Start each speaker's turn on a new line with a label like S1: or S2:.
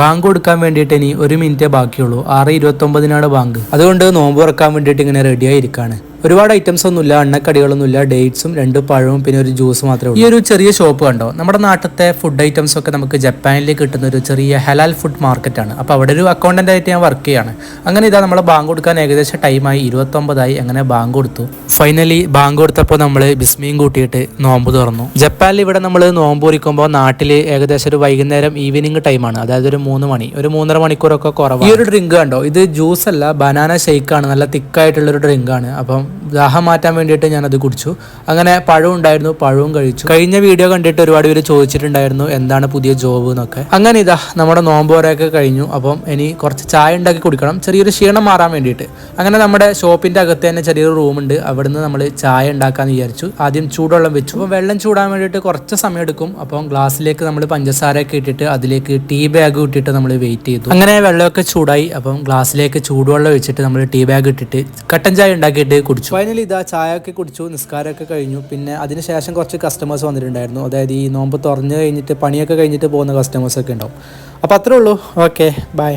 S1: Bank കൊടുക്കാൻ വേണ്ടിയിട്ട് ഇനി 1 മിനിറ്റേ ബാക്കിയുള്ളൂ. 6:29 ബാങ്ക്. അതുകൊണ്ട് നോമ്പ് തുറക്കാൻ വേണ്ടിയിട്ട് ഇങ്ങനെ റെഡിയായി ഇരിക്കുകയാണ്. ഒരുപാട് ഐറ്റംസ് ഒന്നുമില്ല, എണ്ണക്കടികളൊന്നുമില്ല, ഡേറ്റ്സും 2 പഴവും പിന്നെ ഒരു ജ്യൂസ് മാത്രമേ ഉള്ളൂ. ഈ ഒരു ചെറിയ ഷോപ്പ് കണ്ടോ, നമ്മുടെ നാട്ടിലത്തെ ഫുഡ് ഐറ്റംസ് ഒക്കെ നമുക്ക് ജപ്പാനിൽ കിട്ടുന്ന ഒരു ചെറിയ ഹലാൽ ഫുഡ് മാർക്കറ്റാണ്. അപ്പോൾ അവിടെ ഒരു അക്കൗണ്ടന്റ് ആയിട്ട് ഞാൻ വർക്ക് ചെയ്യാണ്. അങ്ങനെ ഇതാ നമ്മളെ ബാങ്ക് കൊടുക്കാൻ ഏകദേശം ടൈമായി, 29 അങ്ങനെ ബാങ്ക് കൊടുത്തു. ഫൈനലി ബാങ്ക് കൊടുത്തപ്പോൾ നമ്മൾ ബിസ്മിയും കൂട്ടിയിട്ട് നോമ്പ് തുറന്നു. ജപ്പാനിൽ ഇവിടെ നമ്മൾ നോമ്പ് കുറിക്കുമ്പോൾ നാട്ടിൽ ഏകദേശം ഒരു വൈകുന്നേരം ഈവനിങ് ടൈമാണ്, അതായത് ഒരു 3 മണി, ഒരു 3:30 മണിക്കൂറൊക്കെ കുറവാണ്. ഈ ഒരു ഡ്രിങ്ക് കണ്ടോ, ഇത് ജ്യൂസ് അല്ല, ബനാന ഷെയ്ക്കാണ്, നല്ല തിക്കായിട്ടുള്ളൊരു ഡ്രിങ്കാണ്. അപ്പം ദാഹം മാറ്റാൻ വേണ്ടിയിട്ട് ഞാനത് കുടിച്ചു. അങ്ങനെ പഴം ഉണ്ടായിരുന്നു, പഴവും കഴിച്ചു. കഴിഞ്ഞ വീഡിയോ കണ്ടിട്ട് ഒരുപാട് പേര് ചോദിച്ചിട്ടുണ്ടായിരുന്നു എന്താണ് പുതിയ ജോബ് എന്നൊക്കെ. അങ്ങനെ ഇതാ നമ്മുടെ നോമ്പ് തുറയൊക്കെ കഴിഞ്ഞു. അപ്പം ഇനി കുറച്ച് ചായ ഉണ്ടാക്കി കുടിക്കണം, ചെറിയൊരു ക്ഷീണം മാറാൻ വേണ്ടിയിട്ട്. അങ്ങനെ നമ്മുടെ ഷോപ്പിൻ്റെ അകത്ത് തന്നെ ചെറിയൊരു റൂമുണ്ട്, അവിടുന്ന് നമ്മൾ ചായ ഉണ്ടാക്കാമെന്ന് വിചാരിച്ചു. ആദ്യം ചൂടുവെള്ളം വെച്ചു. അപ്പോൾ വെള്ളം ചൂടാൻ വേണ്ടിയിട്ട് കുറച്ച് സമയം എടുക്കും. അപ്പം ഗ്ലാസ്സിലേക്ക് നമ്മൾ പഞ്ചസാരയൊക്കെ ഇട്ടിട്ട് അതിലേക്ക് ടീ ബാഗ് ഇട്ടിട്ട് നമ്മൾ വെയിറ്റ് ചെയ്തു. അങ്ങനെ വെള്ളമൊക്കെ ചൂടായി. അപ്പം ഗ്ലാസ്സിലേക്ക് ചൂടുവെള്ളം വെച്ചിട്ട് നമ്മൾ ടീ ബാഗ് ഇട്ടിട്ട് കട്ടൻ ചായ ഉണ്ടാക്കിയിട്ട് കുടിച്ചു. ഫൈനലി ഇതാ ചായ ഒക്കെ കുടിച്ചു, നിസ്കാരമൊക്കെ കഴിഞ്ഞു. പിന്നെ അതിനുശേഷം കുറച്ച് കസ്റ്റമേഴ്സ് വന്നിട്ടുണ്ടായിരുന്നു, അതായത് ഈ നോമ്പ് തുറന്ന് കഴിഞ്ഞിട്ട് പണിയൊക്കെ കഴിഞ്ഞിട്ട് പോകുന്ന കസ്റ്റമേഴ്സൊക്കെ ഉണ്ടാവും. അപ്പോൾ അത്രേ ഉള്ളൂ. Okay, by.